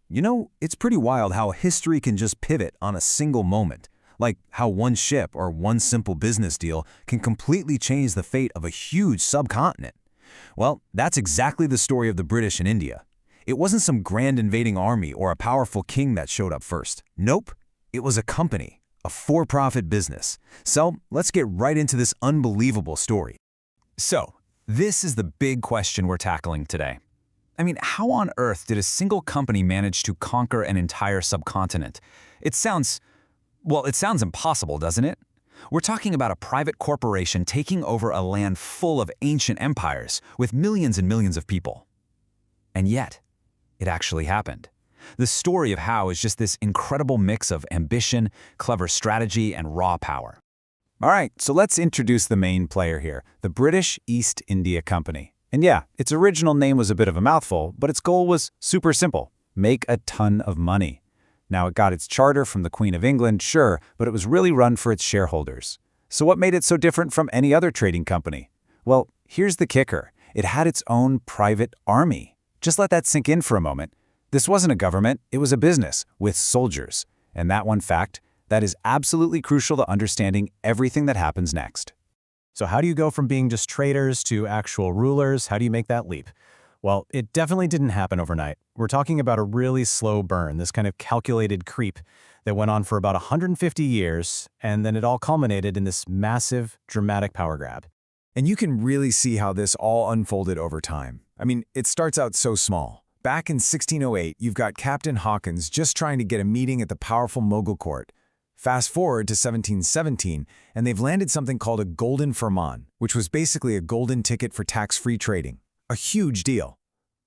It's pretty wild how history can just pivot on a single moment, like how one ship or one simple business deal can completely change the fate of a huge subcontinent. Well, that's exactly the story of the British in India. It wasn't some grand invading army or a powerful king that showed up first. Nope, it was a company, a for-profit business. So let's get right into this unbelievable story. So, this is the big question we're tackling today. How on earth did a single company manage to conquer an entire subcontinent? It sounds impossible, doesn't it? We're talking about a private corporation taking over a land full of ancient empires with millions and millions of people. And yet, it actually happened. The story of how is just this incredible mix of ambition, clever strategy, and raw power. All right, so let's introduce the main player here, the British East India Company. And yeah, its original name was a bit of a mouthful, but its goal was super simple: make a ton of money. Now, it got its charter from the Queen of England, sure, but it was really run for its shareholders. So what made it so different from any other trading company? Well, here's the kicker. It had its own private army. Just let that sink in for a moment. This wasn't a government, it was a business with soldiers. And that one fact, that is absolutely crucial to understanding everything that happens next. So how do you go from being just traders to actual rulers? How do you make that leap? Well, it definitely didn't happen overnight. We're talking about a really slow burn, this kind of calculated creep that went on for about 150 years, and then it all culminated in this massive, dramatic power grab. And you can really see how this all unfolded over time. It starts out so small. Back in 1608, you've got Captain Hawkins just trying to get a meeting at the powerful Mughal court. Fast forward to 1717, and they've landed something called a Golden Firman, which was basically a golden ticket for tax-free trading. A huge deal.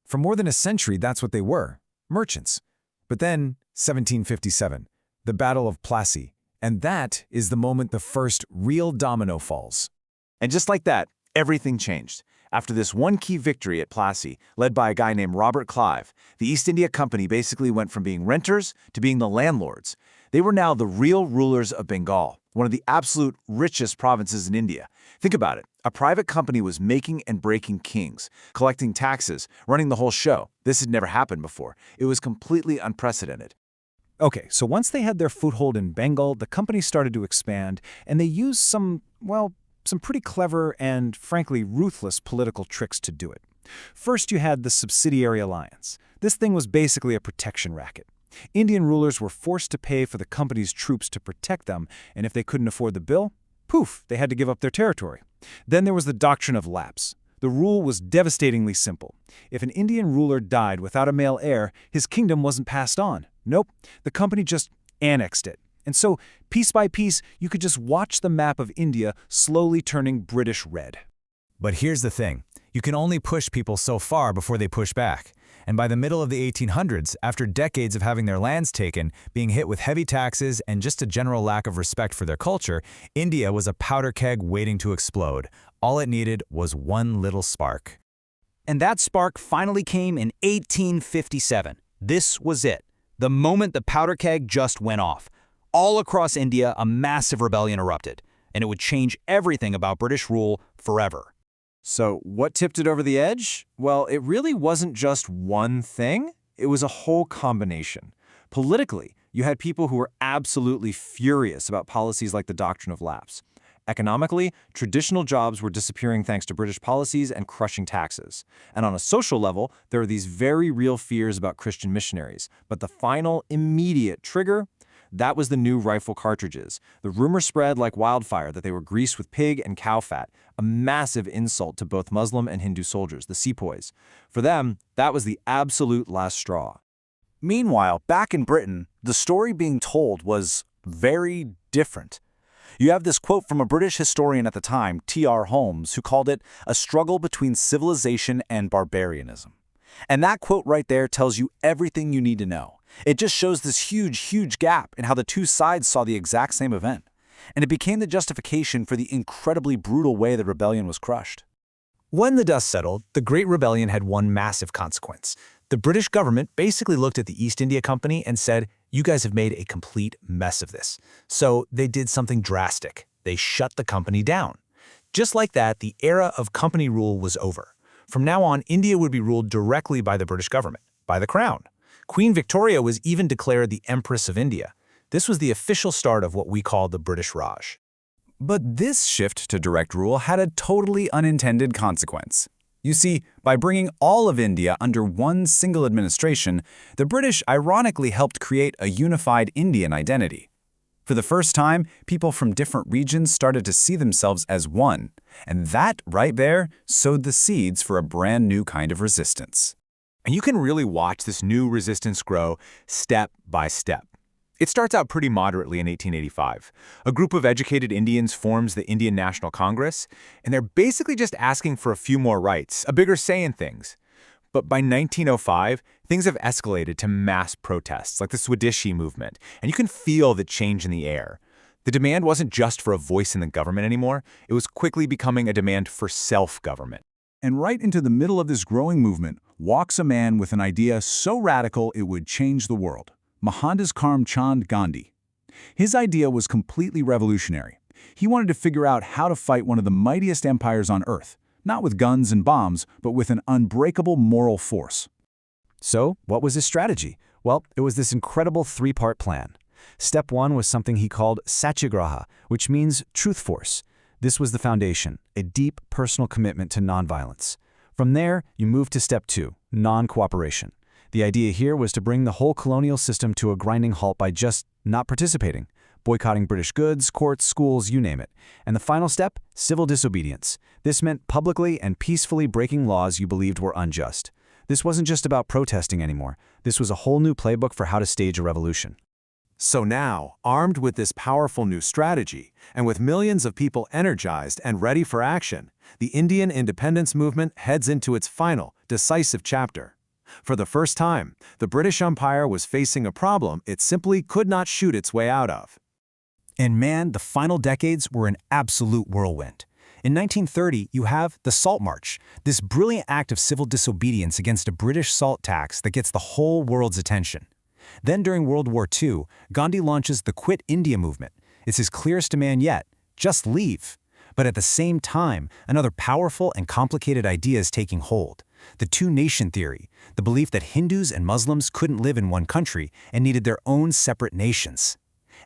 For more than a century, that's what they were, merchants. But then, 1757, the Battle of Plassey, and that is the moment the first real domino falls. And just like that, everything changed. After this one key victory at Plassey, led by a guy named Robert Clive, the East India Company basically went from being renters to being the landlords. They were now the real rulers of Bengal, one of the absolute richest provinces in India. Think about it. A private company was making and breaking kings, collecting taxes, running the whole show. This had never happened before. It was completely unprecedented. Okay, so once they had their foothold in Bengal, the company started to expand, and they used some pretty clever and, frankly, ruthless political tricks to do it. First, you had the Subsidiary Alliance. This thing was basically a protection racket. Indian rulers were forced to pay for the company's troops to protect them, and if they couldn't afford the bill, poof, they had to give up their territory. Then there was the doctrine of lapse. The rule was devastatingly simple. If an Indian ruler died without a male heir, his kingdom wasn't passed on. Nope, the company just annexed it. And so, piece by piece, you could just watch the map of India slowly turning British red. But here's the thing. You can only push people so far before they push back. And by the middle of the 1800s, after decades of having their lands taken, being hit with heavy taxes, and just a general lack of respect for their culture, India was a powder keg waiting to explode. All it needed was one little spark. And that spark finally came in 1857. This was it. The moment the powder keg just went off. All across India, a massive rebellion erupted, and it would change everything about British rule forever. So what tipped it over the edge? Well, it really wasn't just one thing. It was a whole combination. Politically, you had people who were absolutely furious about policies like the doctrine of lapse. Economically, traditional jobs were disappearing thanks to British policies and crushing taxes. And on a social level, there were these very real fears about Christian missionaries. But the final, immediate trigger? That was the new rifle cartridges. The rumor spread like wildfire that they were greased with pig and cow fat, a massive insult to both Muslim and Hindu soldiers, the sepoys. For them, that was the absolute last straw. Meanwhile, back in Britain, the story being told was very different. You have this quote from a British historian at the time, T.R. Holmes, who called it a struggle between civilization and barbarianism. And that quote right there tells you everything you need to know. It just shows this huge gap in how the two sides saw the exact same event. And it became the justification for the incredibly brutal way the rebellion was crushed. When the dust settled, the Great Rebellion had one massive consequence. The British government basically looked at the East India Company and said, "You guys have made a complete mess of this." So they did something drastic. They shut the company down. Just like that, the era of company rule was over. From now on, India would be ruled directly by the British government, by the Crown. Queen Victoria was even declared the Empress of India. This was the official start of what we call the British Raj. But this shift to direct rule had a totally unintended consequence. You see, by bringing all of India under one single administration, the British ironically helped create a unified Indian identity. For the first time, people from different regions started to see themselves as one, and that, right there, sowed the seeds for a brand new kind of resistance. And you can really watch this new resistance grow step by step. It starts out pretty moderately in 1885. A group of educated Indians forms the Indian National Congress, and they're basically just asking for a few more rights, a bigger say in things. But by 1905, things have escalated to mass protests, like the Swadeshi movement, and you can feel the change in the air. The demand wasn't just for a voice in the government anymore, it was quickly becoming a demand for self-government. And right into the middle of this growing movement walks a man with an idea so radical it would change the world. Mohandas Karamchand Gandhi. His idea was completely revolutionary. He wanted to figure out how to fight one of the mightiest empires on earth, not with guns and bombs, but with an unbreakable moral force. So, what was his strategy? Well, it was this incredible three-part plan. Step 1 was something he called Satyagraha, which means truth force. This was the foundation, a deep personal commitment to nonviolence. From there, you move to Step 2, non-cooperation. The idea here was to bring the whole colonial system to a grinding halt by just not participating, boycotting British goods, courts, schools, you name it. And the final step, civil disobedience. This meant publicly and peacefully breaking laws you believed were unjust. This wasn't just about protesting anymore. This was a whole new playbook for how to stage a revolution. So now, armed with this powerful new strategy, and with millions of people energized and ready for action, the Indian independence movement heads into its final, decisive chapter. For the first time, the British Empire was facing a problem it simply could not shoot its way out of. And man, the final decades were an absolute whirlwind. In 1930, you have the Salt March, this brilliant act of civil disobedience against a British salt tax that gets the whole world's attention. Then during World War II, Gandhi launches the Quit India movement. It's his clearest demand yet, just leave. But at the same time, another powerful and complicated idea is taking hold. The two-nation theory, the belief that Hindus and Muslims couldn't live in one country and needed their own separate nations.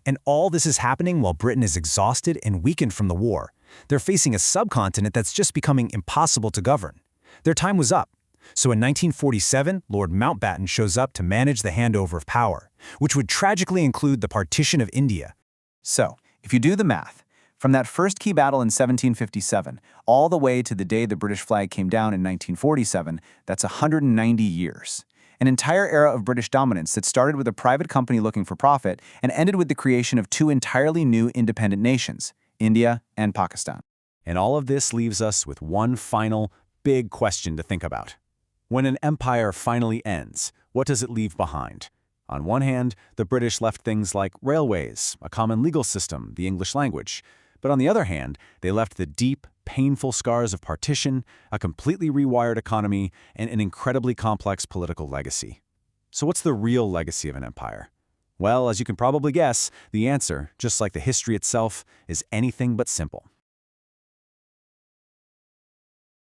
And all this is happening while Britain is exhausted and weakened from the war. They're facing a subcontinent that's just becoming impossible to govern. Their time was up. So in 1947, Lord Mountbatten shows up to manage the handover of power, which would tragically include the partition of India. So, if you do the math, from that first key battle in 1757, all the way to the day the British flag came down in 1947, that's 190 years. An entire era of British dominance that started with a private company looking for profit and ended with the creation of two entirely new independent nations, India and Pakistan. And all of this leaves us with one final, big question to think about. When an empire finally ends, what does it leave behind? On one hand, the British left things like railways, a common legal system, the English language. But on the other hand, they left the deep, painful scars of partition, a completely rewired economy, and an incredibly complex political legacy. So what's the real legacy of an empire? Well, as you can probably guess, the answer, just like the history itself, is anything but simple.